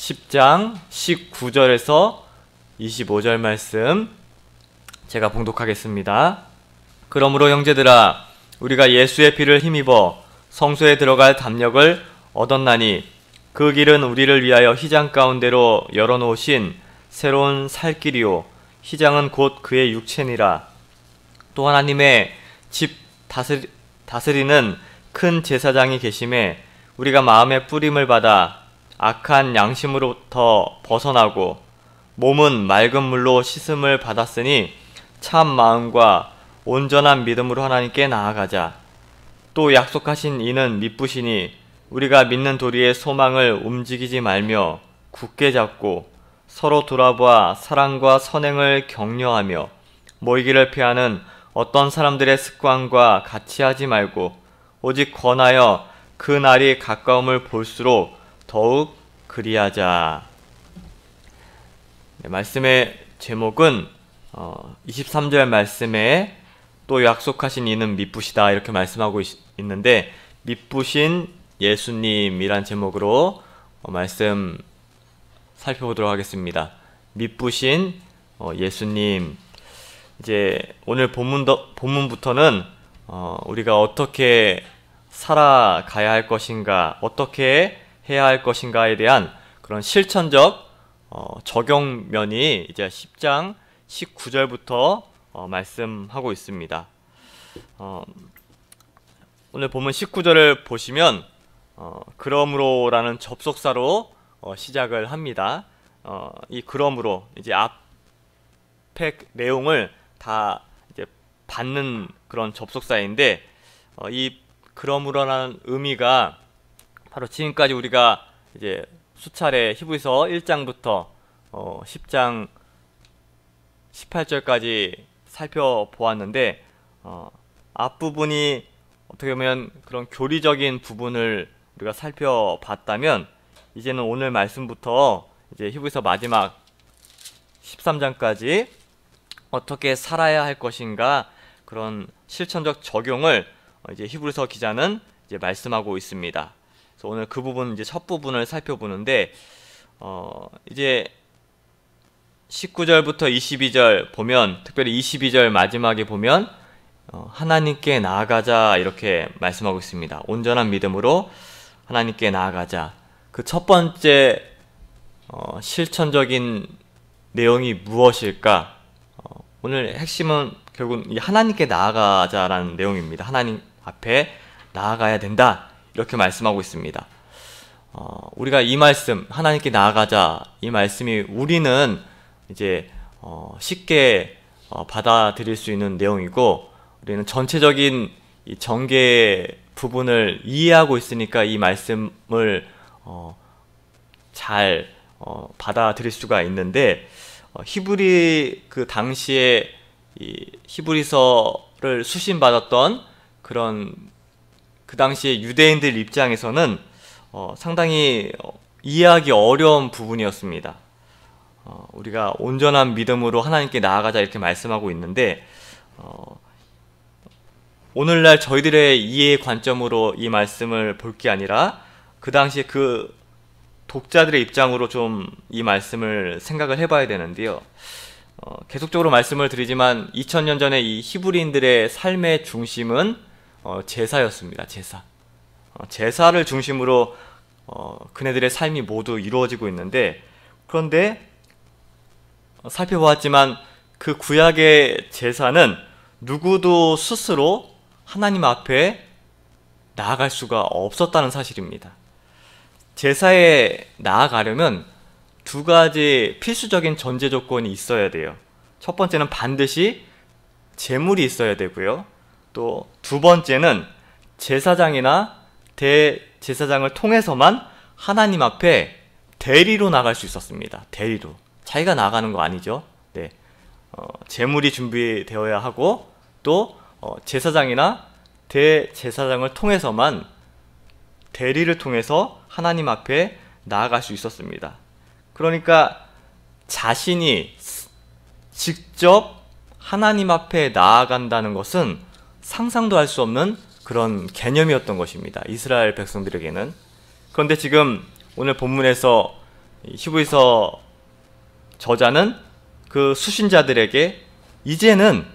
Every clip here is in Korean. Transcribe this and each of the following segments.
10장 19절에서 25절 말씀 제가 봉독하겠습니다. 그러므로 형제들아, 우리가 예수의 피를 힘입어 성소에 들어갈 담력을 얻었나니 그 길은 우리를 위하여 휘장 가운데로 열어놓으신 새로운 살 길이요 휘장은 곧 그의 육체니라. 또 하나님의 집 다스리는 큰 제사장이 계심에 우리가 마음의 뿌림을 받아 악한 양심으로부터 벗어나고 몸은 맑은 물로 씻음을 받았으니 참 마음과 온전한 믿음으로 하나님께 나아가자. 또 약속하신 이는 미쁘시니 우리가 믿는 도리의 소망을 움직이지 말며 굳게 잡고 서로 돌아보아 사랑과 선행을 격려하며 모이기를 피하는 어떤 사람들의 습관과 같이 하지 말고 오직 권하여 그 날이 가까움을 볼수록 더욱 그리하자. 말씀의 제목은 23절 말씀에 또 약속하신 이는 미쁘시다 이렇게 말씀하고 있는데, 미쁘신 예수님이란 제목으로 말씀 살펴보도록 하겠습니다. 미쁘신 예수님. 이제 오늘 본문부터는 우리가 어떻게 살아가야 할 것인가, 어떻게 해야 할 것인가에 대한 그런 실천적 적용면이 이제 10장 19절부터 말씀하고 있습니다. 오늘 본문 19절을 보시면 그러므로라는 접속사로 시작을 합니다. 이 그러므로 이제 앞에 내용을 다 이제 받는 그런 접속사인데, 이 그러므로라는 의미가 바로 지금까지 우리가 이제 수차례 히브리서 1장부터 10장 18절까지 살펴보았는데, 앞부분이 어떻게 보면 그런 교리적인 부분을 우리가 살펴봤다면, 이제는 오늘 말씀부터 이제 히브리서 마지막 13장까지 어떻게 살아야 할 것인가, 그런 실천적 적용을 이제 히브리서 기자는 이제 말씀하고 있습니다. 그래서 오늘 그 부분, 이제 첫 부분을 살펴보는데, 이제 19절부터 22절 보면, 특별히 22절 마지막에 보면 하나님께 나아가자 이렇게 말씀하고 있습니다. 온전한 믿음으로 하나님께 나아가자. 그 첫 번째 실천적인 내용이 무엇일까? 오늘 핵심은 결국 이 하나님께 나아가자라는 내용입니다. 하나님 앞에 나아가야 된다 이렇게 말씀하고 있습니다. 우리가 이 말씀, 하나님께 나아가자, 이 말씀이 우리는 이제 쉽게 받아들일 수 있는 내용이고, 우리는 전체적인 이 전개 부분을 이해하고 있으니까 이 말씀을 잘 받아들일 수가 있는데, 히브리 그 당시에 이 히브리서를 수신받았던 그런 그 당시에 유대인들 입장에서는 상당히 이해하기 어려운 부분이었습니다. 우리가 온전한 믿음으로 하나님께 나아가자 이렇게 말씀하고 있는데, 오늘날 저희들의 이해의 관점으로 이 말씀을 볼 게 아니라 그 당시에 그 독자들의 입장으로 좀 이 말씀을 생각을 해봐야 되는데요. 계속적으로 말씀을 드리지만 2000년 전에 이 히브리인들의 삶의 중심은 제사였습니다. 제사를 중심으로 그네들의 삶이 모두 이루어지고 있는데, 그런데 살펴보았지만 그 구약의 제사는 누구도 스스로 하나님 앞에 나아갈 수가 없었다는 사실입니다. 제사에 나아가려면 두 가지 필수적인 전제 조건이 있어야 돼요. 첫 번째는 반드시 제물이 있어야 되고요. 또 두 번째는 제사장이나 대제사장을 통해서만 하나님 앞에 대리로 나갈 수 있었습니다. 대리로. 자기가 나가는 거 아니죠. 네. 제물이 준비되어야 하고, 또 제사장이나 대제사장을 통해서만, 대리를 통해서 하나님 앞에 나아갈 수 있었습니다. 그러니까 자신이 직접 하나님 앞에 나아간다는 것은 상상도 할 수 없는 그런 개념이었던 것입니다. 이스라엘 백성들에게는. 그런데 지금 오늘 본문에서 히브리서 저자는 그 수신자들에게 이제는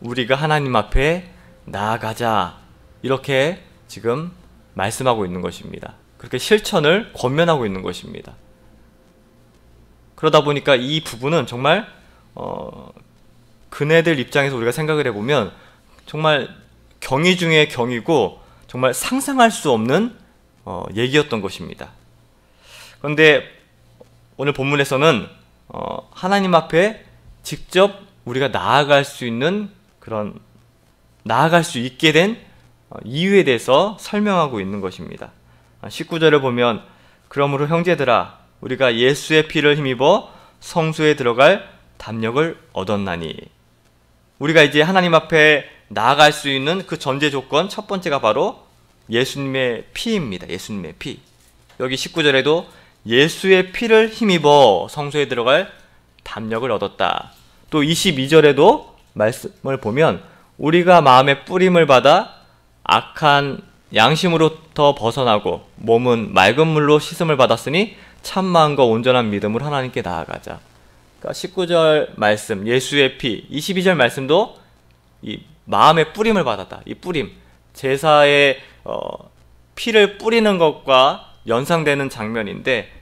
우리가 하나님 앞에 나아가자, 이렇게 지금 말씀하고 있는 것입니다. 그렇게 실천을 권면하고 있는 것입니다. 그러다 보니까 이 부분은 정말 그네들 입장에서 우리가 생각을 해보면 정말 경이 중에 경이고 정말 상상할 수 없는 얘기였던 것입니다. 그런데 오늘 본문에서는 하나님 앞에 직접 우리가 나아갈 수 있는 그런 나아갈 수 있게 된 이유에 대해서 설명하고 있는 것입니다. 19절을 보면 그러므로 형제들아 우리가 예수의 피를 힘입어 성소에 들어갈 담력을 얻었나니, 우리가 이제 하나님 앞에 나아갈 수 있는 그 전제 조건 첫 번째가 바로 예수님의 피입니다. 예수님의 피. 여기 19절에도 예수의 피를 힘입어 성소에 들어갈 담력을 얻었다. 또 22절에도 말씀을 보면 우리가 마음의 뿌림을 받아 악한 양심으로부터 벗어나고 몸은 맑은 물로 씻음을 받았으니 참마음과 온전한 믿음으로 하나님께 나아가자. 그러니까 19절 말씀 예수의 피, 22절 말씀도 이 마음의 뿌림을 받았다. 이 뿌림, 제사의 피를 뿌리는 것과 연상되는 장면인데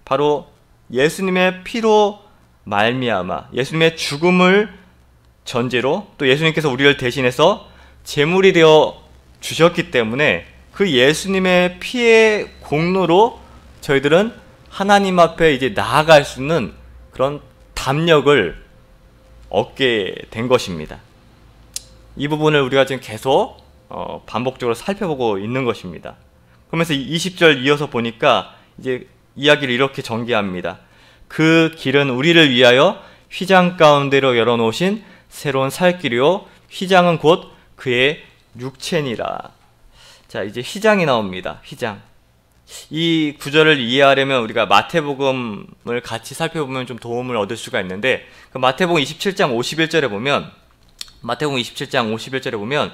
바로 예수님의 피로 말미암아 예수님의 죽음을 전제로 또 예수님께서 우리를 대신해서 제물이 되어 주셨기 때문에 그 예수님의 피의 공로로 저희들은 하나님 앞에 이제 나아갈 수 있는 그런 담력을 얻게 된 것입니다. 이 부분을 우리가 지금 계속 반복적으로 살펴보고 있는 것입니다. 그러면서 20절 이어서 보니까 이제 이야기를 이렇게 전개합니다. 그 길은 우리를 위하여 휘장 가운데로 열어놓으신 새로운 살 길이요 휘장은 곧 그의 육체니라. 자, 이제 휘장이 나옵니다. 휘장. 이 구절을 이해하려면 우리가 마태복음을 같이 살펴보면 좀 도움을 얻을 수가 있는데 그 마태복음 27장 51절에 보면 마태복음 27장 51절에 보면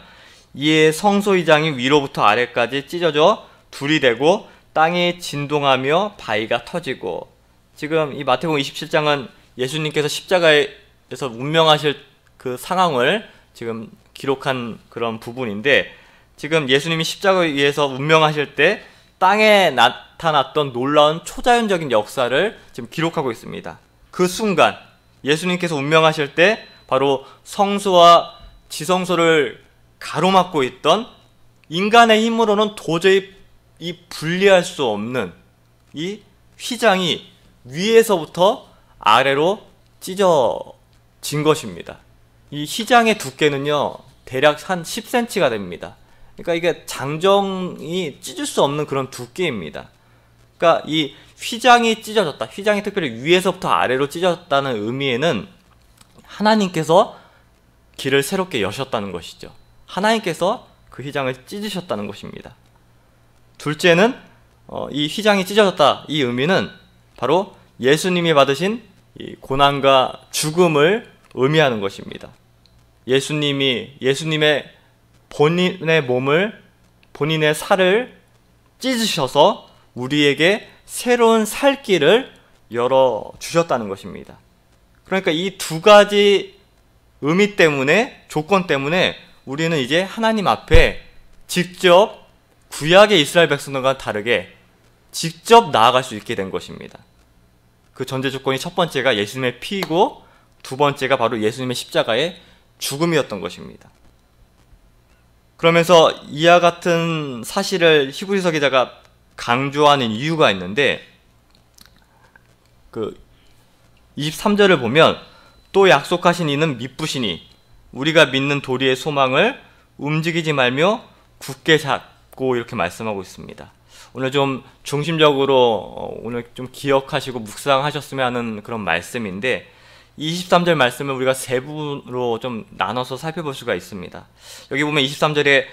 이에 성소 휘장이 위로부터 아래까지 찢어져 둘이 되고 땅이 진동하며 바위가 터지고, 지금 이 마태복음 27장은 예수님께서 십자가에서 운명하실 그 상황을 지금 기록한 그런 부분인데 지금 예수님이 십자가 위에서 운명하실 때 땅에 나타났던 놀라운 초자연적인 역사를 지금 기록하고 있습니다. 그 순간 예수님께서 운명하실 때 바로 성소와 지성소를 가로막고 있던 인간의 힘으로는 도저히 이 분리할 수 없는 이 휘장이 위에서부터 아래로 찢어진 것입니다. 이 휘장의 두께는요 대략 한 10cm가 됩니다. 그러니까 이게 장정이 찢을 수 없는 그런 두께입니다. 그러니까 이 휘장이 찢어졌다, 휘장이 특별히 위에서부터 아래로 찢어졌다는 의미에는 하나님께서 길을 새롭게 여셨다는 것이죠. 하나님께서 그 휘장을 찢으셨다는 것입니다. 둘째는 이 휘장이 찢어졌다, 이 의미는 바로 예수님이 받으신 이 고난과 죽음을 의미하는 것입니다. 예수님의 본인의 몸을, 본인의 살을 찢으셔서 우리에게 새로운 살 길을 열어주셨다는 것입니다. 그러니까 이 두 가지 의미 때문에, 조건 때문에 우리는 이제 하나님 앞에 직접 구약의 이스라엘 백성들과 다르게 직접 나아갈 수 있게 된 것입니다. 그 전제 조건이 첫 번째가 예수님의 피이고 두 번째가 바로 예수님의 십자가의 죽음이었던 것입니다. 그러면서 이와 같은 사실을 히브리서 기자가 강조하는 이유가 있는데 그 23절을 보면 또 약속하신 이는 미쁘시니 우리가 믿는 도리의 소망을 움직이지 말며 굳게 잡고, 이렇게 말씀하고 있습니다. 오늘 좀 중심적으로 오늘 좀 기억하시고 묵상하셨으면 하는 그런 말씀인데 23절 말씀을 우리가 세 부분으로 좀 나눠서 살펴볼 수가 있습니다. 여기 보면 23절에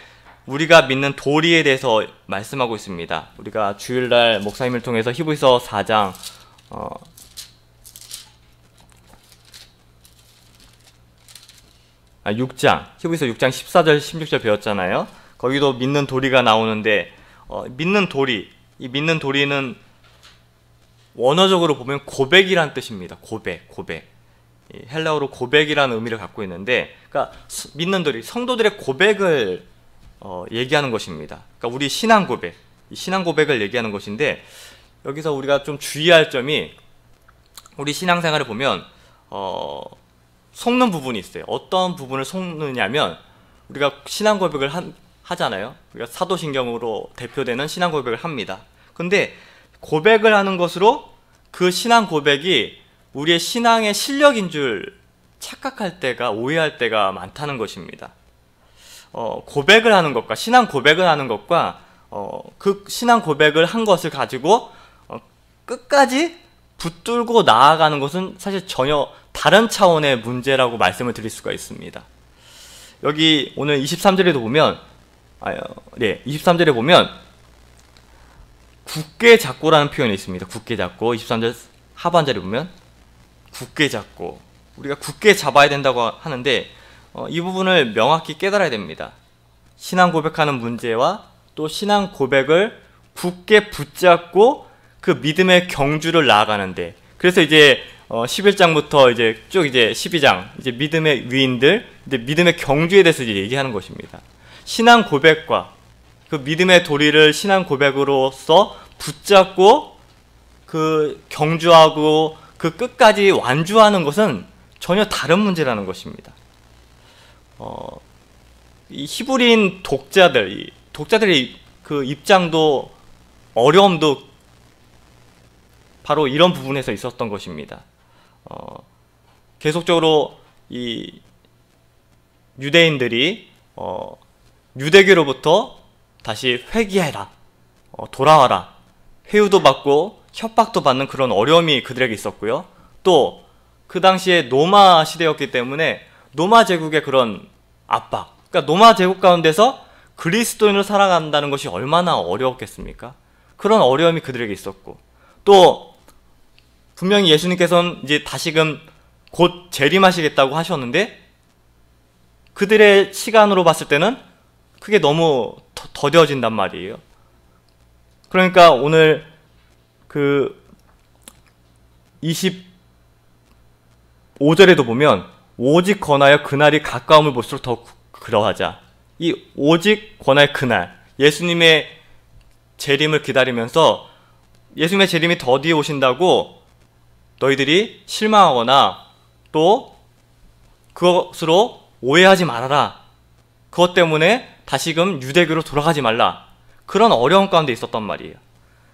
우리가 믿는 도리에 대해서 말씀하고 있습니다. 우리가 주일날 목사님을 통해서 히브리서 4장 6장, 히브리서 6장 14절 16절 배웠잖아요. 거기도 믿는 도리가 나오는데 믿는 도리, 이 믿는 도리는 원어적으로 보면 고백이란 뜻입니다. 고백. 이 헬라어로 고백이라는 의미를 갖고 있는데, 그러니까 믿는들이 성도들의 고백을 얘기하는 것입니다. 그러니까 우리 신앙 고백, 이 신앙 고백을 얘기하는 것인데, 여기서 우리가 좀 주의할 점이, 우리 신앙생활을 보면 속는 부분이 있어요. 어떤 부분을 속느냐면, 우리가 신앙 고백을 하잖아요. 우리가 사도신경으로 대표되는 신앙 고백을 합니다. 근데 고백을 하는 것으로 그 신앙 고백이 우리의 신앙의 실력인 줄 착각할 때가, 오해할 때가 많다는 것입니다. 고백을 하는 것과, 신앙 고백을 하는 것과 그 신앙 고백을 한 것을 가지고 끝까지 붙들고 나아가는 것은 사실 전혀 다른 차원의 문제라고 말씀을 드릴 수가 있습니다. 여기 오늘 23절에도 보면 23절에 보면 굳게 잡고라는 표현이 있습니다. 굳게 잡고, 23절 하반절에 보면 굳게 잡고, 우리가 굳게 잡아야 된다고 하는데 이 부분을 명확히 깨달아야 됩니다. 신앙 고백하는 문제와 또 신앙 고백을 굳게 붙잡고 그 믿음의 경주를 나아가는데, 그래서 이제 11장부터 이제 쭉 이제 12장 이제 믿음의 위인들, 이제 믿음의 경주에 대해서 이제 얘기하는 것입니다. 신앙 고백과 그 믿음의 도리를 신앙 고백으로서 붙잡고 그 경주하고 그 끝까지 완주하는 것은 전혀 다른 문제라는 것입니다. 이 히브리인 독자들의 그 입장도, 어려움도 바로 이런 부분에서 있었던 것입니다. 계속적으로 이 유대인들이 유대교로부터 다시 회개해라, 돌아와라, 회유도 받고 협박도 받는 그런 어려움이 그들에게 있었고요. 또 그 당시에 로마 시대였기 때문에 로마 제국의 그런 압박, 그러니까 로마 제국 가운데서 그리스도인으로 살아간다는 것이 얼마나 어려웠겠습니까? 그런 어려움이 그들에게 있었고, 또 분명히 예수님께서는 이제 다시금 곧 재림하시겠다고 하셨는데 그들의 시간으로 봤을 때는 그게 너무 더뎌진단 말이에요. 그러니까 오늘 그 25절에도 보면 오직 권하여 그날이 가까움을 볼수록 더 그러하자. 이 오직 권하여 그날, 예수님의 재림을 기다리면서 예수님의 재림이 더디어 오신다고 너희들이 실망하거나 또 그것으로 오해하지 말아라, 그것 때문에 다시금 유대교로 돌아가지 말라, 그런 어려움 가운데 있었단 말이에요.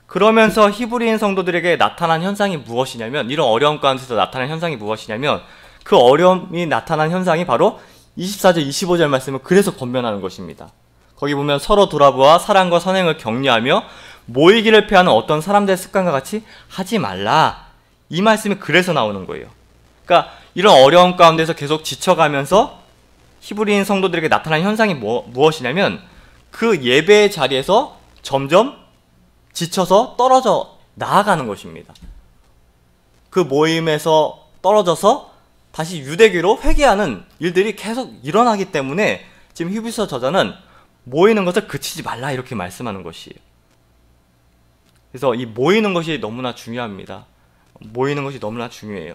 그러면서 히브리인 성도들에게 나타난 현상이 무엇이냐면, 이런 어려움 가운데서 나타난 현상이 무엇이냐면, 그 어려움이 나타난 현상이 바로 24절 25절 말씀을 그래서 권면하는 것입니다. 거기 보면 서로 돌아보아 사랑과 선행을 격려하며 모이기를 피하는 어떤 사람들의 습관과 같이 하지 말라, 이 말씀이 그래서 나오는 거예요. 그러니까 이런 어려움 가운데서 계속 지쳐가면서 히브리인 성도들에게 나타난 현상이 무엇이냐면, 그 예배의 자리에서 점점 지쳐서 떨어져 나아가는 것입니다. 그 모임에서 떨어져서 다시 유대교로 회개하는 일들이 계속 일어나기 때문에 지금 히브리서 저자는 모이는 것을 그치지 말라, 이렇게 말씀하는 것이에요. 그래서 이 모이는 것이 너무나 중요합니다. 모이는 것이 너무나 중요해요.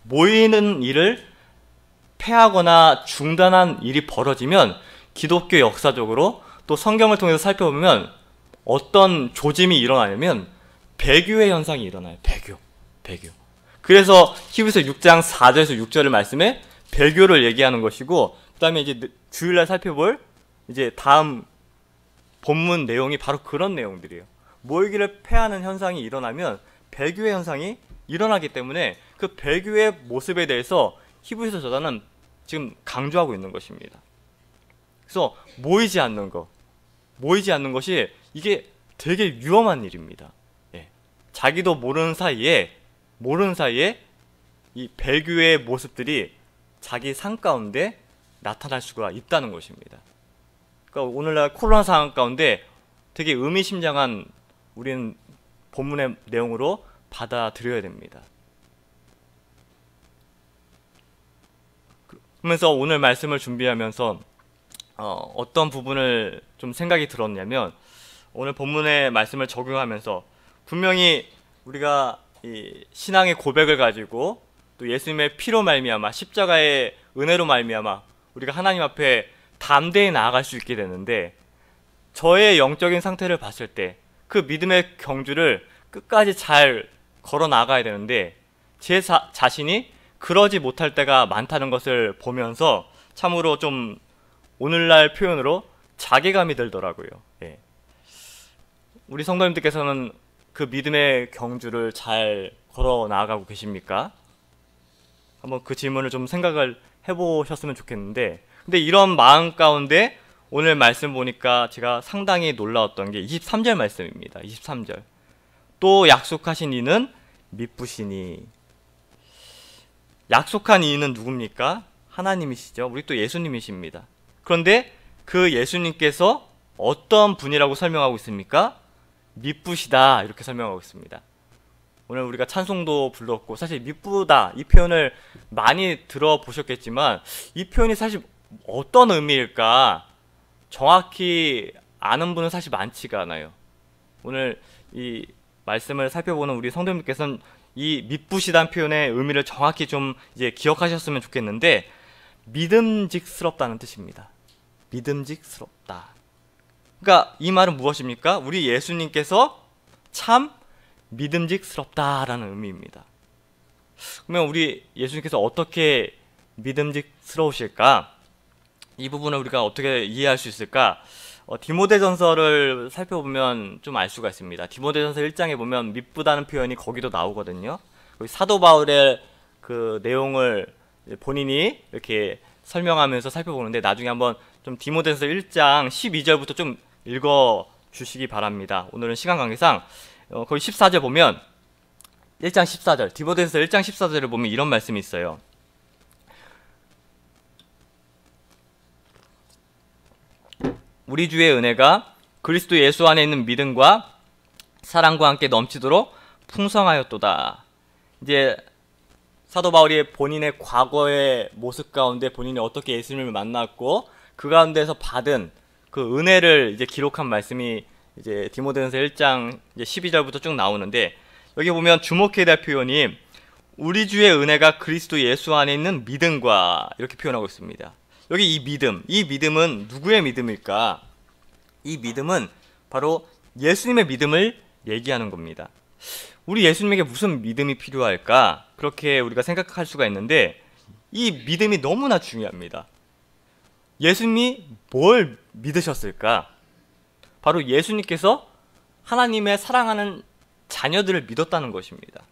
모이는 일을 폐하거나 중단한 일이 벌어지면 기독교 역사적으로 또 성경을 통해서 살펴보면 어떤 조짐이 일어나냐면 배교의 현상이 일어나요. 배교. 그래서 히브리서 6장 4절에서 6절의 말씀에 배교를 얘기하는 것이고, 그 다음에 이제 주일날 살펴볼 이제 다음 본문 내용이 바로 그런 내용들이에요. 모이기를 폐하는 현상이 일어나면 배교의 현상이 일어나기 때문에 그 배교의 모습에 대해서 히브리서 저자는 지금 강조하고 있는 것입니다. 그래서 모이지 않는 것이 이게 되게 위험한 일입니다. 예. 자기도 모르는 사이에 이 배교의 모습들이 자기 삶 가운데 나타날 수가 있다는 것입니다. 그러니까 오늘날 코로나 상황 가운데 되게 의미심장한 우리는 본문의 내용으로 받아들여야 됩니다. 그러면서 오늘 말씀을 준비하면서 어떤 부분을 좀 생각이 들었냐면, 오늘 본문의 말씀을 적용하면서 분명히 우리가 이 신앙의 고백을 가지고 또 예수님의 피로 말미암아 십자가의 은혜로 말미암아 우리가 하나님 앞에 담대히 나아갈 수 있게 되는데, 저의 영적인 상태를 봤을 때 그 믿음의 경주를 끝까지 잘 걸어 나가야 되는데 제 자신이 그러지 못할 때가 많다는 것을 보면서 참으로 좀 오늘날 표현으로 자괴감이 들더라고요. 예. 우리 성도님들께서는 그 믿음의 경주를 잘 걸어 나가고 계십니까? 한번 그 질문을 좀 생각을 해보셨으면 좋겠는데, 근데 이런 마음 가운데 오늘 말씀 보니까 제가 상당히 놀라웠던 게 23절 말씀입니다. 23절. 또 약속하신 이는 미쁘시니. 약속한 이는 누굽니까? 하나님이시죠. 우리 또 예수님이십니다. 그런데 그 예수님께서 어떤 분이라고 설명하고 있습니까? 미쁘시다, 이렇게 설명하고 있습니다. 오늘 우리가 찬송도 불렀고, 사실 미쁘다 이 표현을 많이 들어보셨겠지만 이 표현이 사실 어떤 의미일까 정확히 아는 분은 사실 많지가 않아요. 오늘 이 말씀을 살펴보는 우리 성도님께서는 이 미쁘시다는 표현의 의미를 정확히 좀 이제 기억하셨으면 좋겠는데, 믿음직스럽다는 뜻입니다. 믿음직스럽다. 그러니까 이 말은 무엇입니까? 우리 예수님께서 참 믿음직스럽다라는 의미입니다. 그러면 우리 예수님께서 어떻게 믿음직스러우실까? 이 부분을 우리가 어떻게 이해할 수 있을까? 디모데전서를 살펴보면 좀 알 수가 있습니다. 디모데전서 1장에 보면 미쁘다는 표현이 거기도 나오거든요. 사도 바울의 그 내용을 본인이 이렇게 설명하면서 살펴보는데, 나중에 한번 좀 디모데전서 1장 12절부터 좀 읽어 주시기 바랍니다. 오늘은 시간 관계상 거기 14절 보면 1장 14절, 디모데전서 1장 14절을 보면 이런 말씀이 있어요. 우리 주의 은혜가 그리스도 예수 안에 있는 믿음과 사랑과 함께 넘치도록 풍성하였도다. 이제 사도 바울이 본인의 과거의 모습 가운데 본인이 어떻게 예수님을 만났고 그 가운데서 받은 그 은혜를 이제 기록한 말씀이 이제 디모데전서 1장 이제 12절부터 쭉 나오는데, 여기 보면 주목해야 될 표현이 우리 주의 은혜가 그리스도 예수 안에 있는 믿음과 이렇게 표현하고 있습니다. 여기 이 믿음은 누구의 믿음일까? 이 믿음은 바로 예수님의 믿음을 얘기하는 겁니다. 우리 예수님에게 무슨 믿음이 필요할까? 그렇게 우리가 생각할 수가 있는데, 이 믿음이 너무나 중요합니다. 예수님이 뭘 믿으셨을까? 바로 예수님께서 하나님의 사랑하는 자녀들을 믿었다는 것입니다.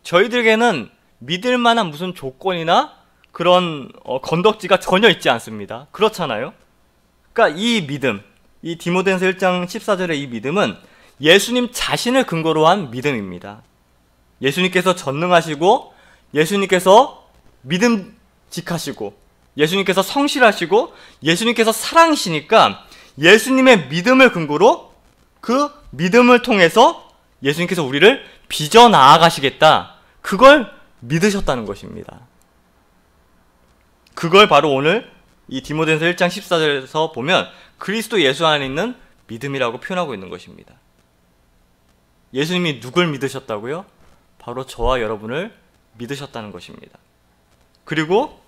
저희들에게는 믿을 만한 무슨 조건이나 그런 건덕지가 전혀 있지 않습니다. 그렇잖아요. 그러니까 이 믿음, 이 디모데전서 1장 14절의 이 믿음은 예수님 자신을 근거로 한 믿음입니다. 예수님께서 전능하시고, 예수님께서 믿음직하시고, 예수님께서 성실하시고, 예수님께서 사랑이시니까 예수님의 믿음을 근거로 그 믿음을 통해서 예수님께서 우리를 빚어 나아가시겠다, 그걸 믿으셨다는 것입니다. 그걸 바로 오늘 이 디모데전서 1장 14절에서 보면 그리스도 예수 안에 있는 믿음이라고 표현하고 있는 것입니다. 예수님이 누굴 믿으셨다고요? 바로 저와 여러분을 믿으셨다는 것입니다. 그리고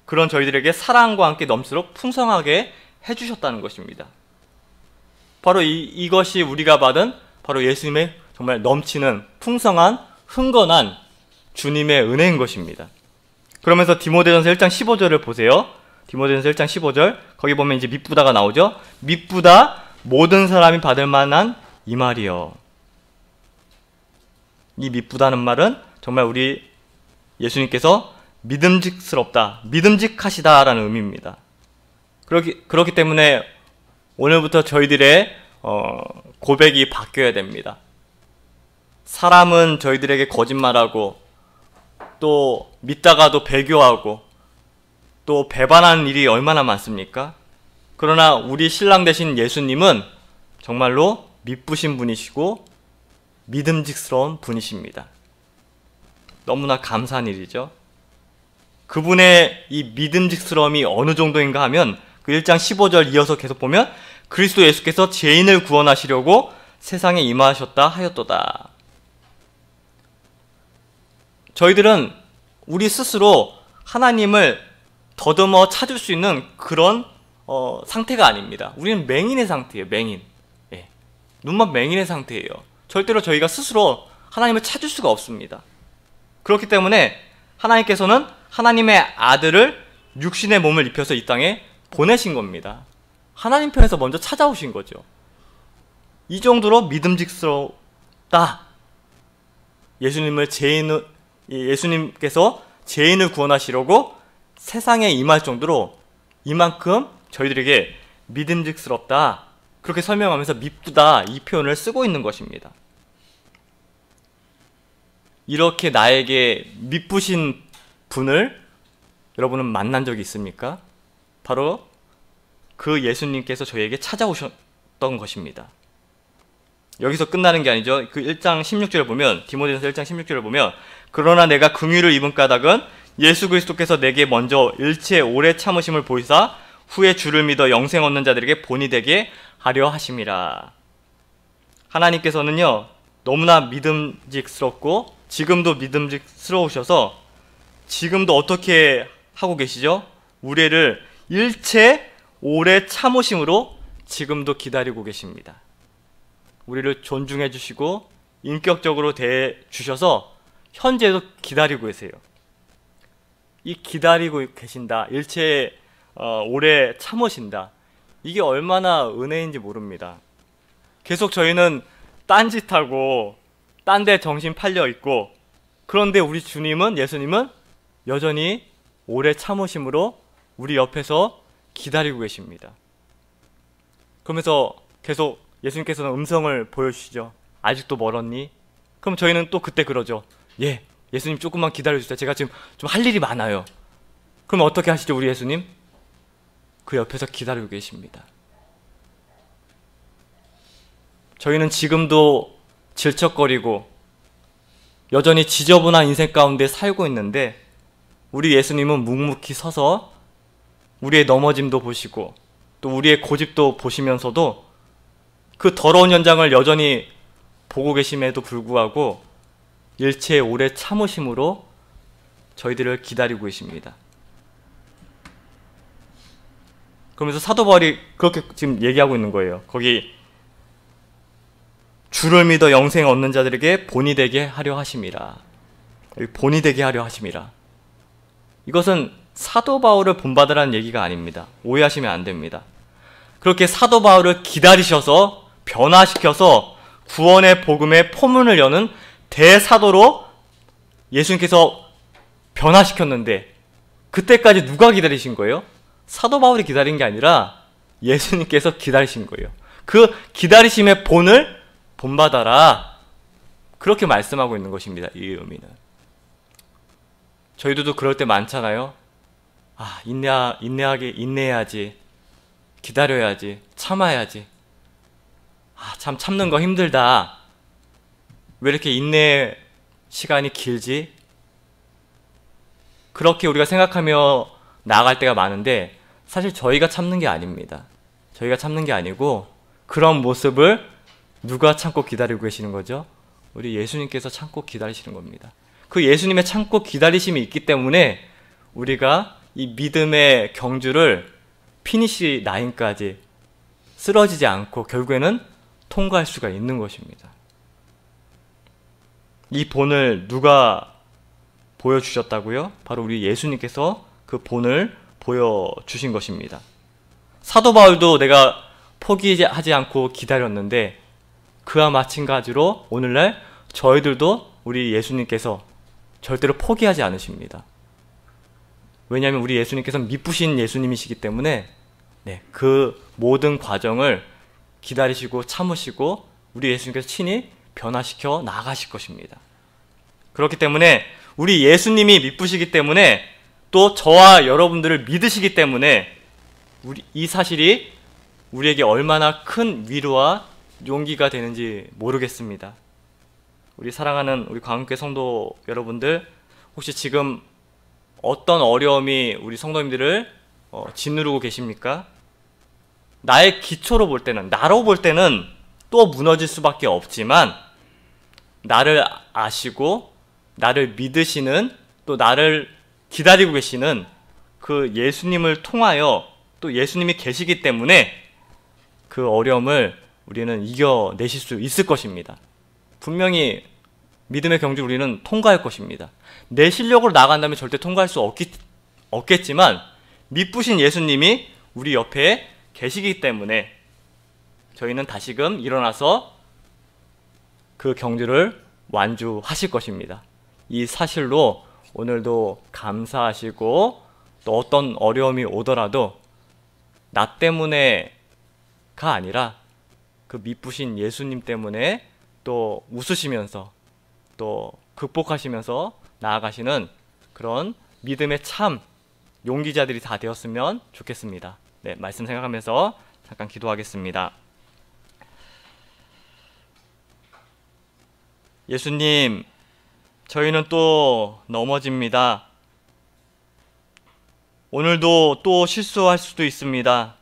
그런 저희들에게 사랑과 함께 넘치도록 풍성하게 해주셨다는 것입니다. 바로 이것이 우리가 받은 바로 예수님의 정말 넘치는 풍성한 흥건한 주님의 은혜인 것입니다. 그러면서 디모데전서 1장 15절을 보세요. 디모데전서 1장 15절, 거기 보면 이제 미쁘다가 나오죠. 미쁘다 모든 사람이 받을 만한 이 말이요. 이 미쁘다는 말은 정말 우리 예수님께서 믿음직스럽다, 믿음직하시다라는 의미입니다. 그렇기 때문에 오늘부터 저희들의 고백이 바뀌어야 됩니다. 사람은 저희들에게 거짓말하고, 또 믿다가도 배교하고, 또 배반하는 일이 얼마나 많습니까? 그러나 우리 신랑 되신 예수님은 정말로 미쁘신 분이시고 믿음직스러운 분이십니다. 너무나 감사한 일이죠. 그분의 이 믿음직스러움이 어느 정도인가 하면 그 1장 15절 이어서 계속 보면 그리스도 예수께서 죄인을 구원하시려고 세상에 임하셨다 하였도다. 저희들은 우리 스스로 하나님을 더듬어 찾을 수 있는 그런 상태가 아닙니다. 우리는 맹인의 상태예요. 맹인. 예. 눈만 맹인의 상태예요. 절대로 저희가 스스로 하나님을 찾을 수가 없습니다. 그렇기 때문에 하나님께서는 하나님의 아들을 육신의 몸을 입혀서 이 땅에 보내신 겁니다. 하나님 편에서 먼저 찾아오신 거죠. 이 정도로 믿음직스럽다. 예수님께서 죄인을 구원하시려고 세상에 임할 정도로 이만큼 저희들에게 믿음직스럽다. 그렇게 설명하면서 밉다 이 표현을 쓰고 있는 것입니다. 이렇게 나에게 밉으신 분을 여러분은 만난 적이 있습니까? 바로 그 예수님께서 저희에게 찾아오셨던 것입니다. 여기서 끝나는 게 아니죠. 그 1장 16절을 보면, 디모데전서 1장 16절을 보면, 그러나 내가 긍휼을 입은 까닭은 예수 그리스도께서 내게 먼저 일체 오래 참으심을 보이사 후에 주를 믿어 영생 얻는 자들에게 본이 되게 하려 하심이라. 하나님께서는요, 너무나 믿음직스럽고 지금도 믿음직스러우셔서 지금도 어떻게 하고 계시죠? 우리를 일체 오래 참으심으로 지금도 기다리고 계십니다. 우리를 존중해 주시고 인격적으로 대해 주셔서 현재도 기다리고 계세요. 이 기다리고 계신다, 일체 오래 참으신다, 이게 얼마나 은혜인지 모릅니다. 계속 저희는 딴짓하고 딴 데 정신 팔려 있고, 그런데 우리 주님은, 예수님은 여전히 오래 참으심으로 우리 옆에서 기다리고 계십니다. 그러면서 계속 예수님께서는 음성을 보여주시죠. 아직도 멀었니? 그럼 저희는 또 그때 그러죠. 예, 예수님 조금만 기다려주세요. 제가 지금 좀 할 일이 많아요. 그럼 어떻게 하시죠, 우리 예수님? 그 옆에서 기다리고 계십니다. 저희는 지금도 질척거리고 여전히 지저분한 인생 가운데 살고 있는데, 우리 예수님은 묵묵히 서서 우리의 넘어짐도 보시고 또 우리의 고집도 보시면서도 그 더러운 현장을 여전히 보고 계심에도 불구하고 일체 오래 참으심으로 저희들을 기다리고 계십니다. 그러면서 사도 바울이 그렇게 지금 얘기하고 있는 거예요. 거기 주를 믿어 영생 얻는 자들에게 본이 되게 하려 하심이라. 본이 되게 하려 하심이라. 이것은 사도 바울을 본받으라는 얘기가 아닙니다. 오해하시면 안 됩니다. 그렇게 사도 바울을 기다리셔서 변화시켜서 구원의 복음의 포문을 여는 대사도로 예수님께서 변화시켰는데, 그때까지 누가 기다리신 거예요? 사도 바울이 기다린 게 아니라 예수님께서 기다리신 거예요. 그 기다리심의 본을 본받아라, 그렇게 말씀하고 있는 것입니다. 이 의미는. 저희들도 그럴 때 많잖아요. 아, 인내해야지, 기다려야지, 참아야지. 아, 참 참는 거 힘들다. 왜 이렇게 인내 시간이 길지? 그렇게 우리가 생각하며 나아갈 때가 많은데, 사실 저희가 참는 게 아닙니다. 저희가 참는 게 아니고 그런 모습을 누가 참고 기다리고 계시는 거죠? 우리 예수님께서 참고 기다리시는 겁니다. 그 예수님의 참고 기다리심이 있기 때문에 우리가 이 믿음의 경주를 피니시 라인까지 쓰러지지 않고 결국에는 통과할 수가 있는 것입니다. 이 본을 누가 보여주셨다고요? 바로 우리 예수님께서 그 본을 보여주신 것입니다. 사도 바울도 내가 포기하지 않고 기다렸는데, 그와 마찬가지로 오늘날 저희들도 우리 예수님께서 절대로 포기하지 않으십니다. 왜냐하면 우리 예수님께서는 미쁘신 예수님이시기 때문에 그 모든 과정을 기다리시고 참으시고 우리 예수님께서 친히 변화시켜 나가실 것입니다. 그렇기 때문에 우리 예수님이 미쁘시기 때문에, 또 저와 여러분들을 믿으시기 때문에 이 사실이 우리에게 얼마나 큰 위로와 용기가 되는지 모르겠습니다. 우리 사랑하는 우리 광흥교회 성도 여러분들, 혹시 지금 어떤 어려움이 우리 성도님들을 짓누르고 계십니까? 나의 기초로 볼 때는, 나로 볼 때는 또 무너질 수밖에 없지만, 나를 아시고 나를 믿으시는, 또 나를 기다리고 계시는 그 예수님을 통하여 또 예수님이 계시기 때문에 그 어려움을 우리는 이겨내실 수 있을 것입니다. 분명히 믿음의 경주를 우리는 통과할 것입니다. 내 실력으로 나아간다면 절대 통과할 수 없겠지만 믿으신 예수님이 우리 옆에 계시기 때문에 저희는 다시금 일어나서 그 경주를 완주하실 것입니다. 이 사실로 오늘도 감사하시고 또 어떤 어려움이 오더라도 나 때문에가 아니라 그 믿으신 예수님 때문에 또 웃으시면서 또 극복하시면서 나아가시는 그런 믿음의 참 용기자들이 다 되었으면 좋겠습니다. 네, 말씀 생각하면서 잠깐 기도하겠습니다. 예수님, 저희는 또 넘어집니다. 오늘도 또 실수할 수도 있습니다.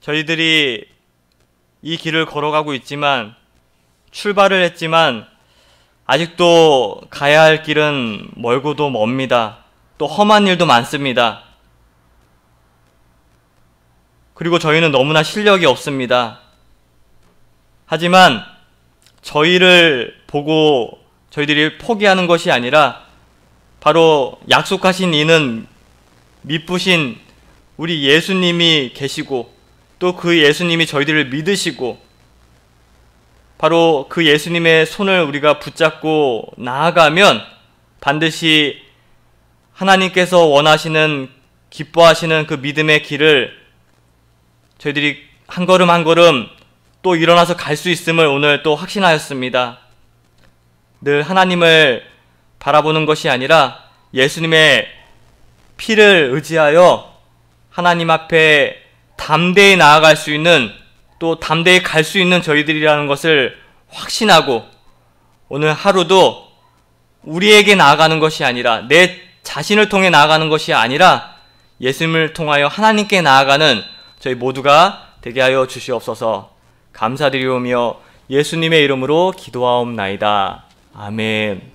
저희들이 이 길을 걸어가고 있지만, 출발을 했지만 아직도 가야 할 길은 멀고도 멉니다. 또 험한 일도 많습니다. 그리고 저희는 너무나 실력이 없습니다. 하지만 저희를 보고 저희들이 포기하는 것이 아니라 바로 약속하신 이는 믿으신 우리 예수님이 계시고 또 그 예수님이 저희들을 믿으시고 바로 그 예수님의 손을 우리가 붙잡고 나아가면 반드시 하나님께서 원하시는, 기뻐하시는 그 믿음의 길을 저희들이 한 걸음 한 걸음 또 일어나서 갈 수 있음을 오늘 또 확신하였습니다. 늘 하나님을 바라보는 것이 아니라 예수님의 피를 의지하여 하나님 앞에 담대히 나아갈 수 있는, 또 담대히 갈 수 있는 저희들이라는 것을 확신하고 오늘 하루도 우리에게 나아가는 것이 아니라, 내 자신을 통해 나아가는 것이 아니라 예수님을 통하여 하나님께 나아가는 저희 모두가 되게 하여 주시옵소서. 감사드리오며 예수님의 이름으로 기도하옵나이다. 아멘.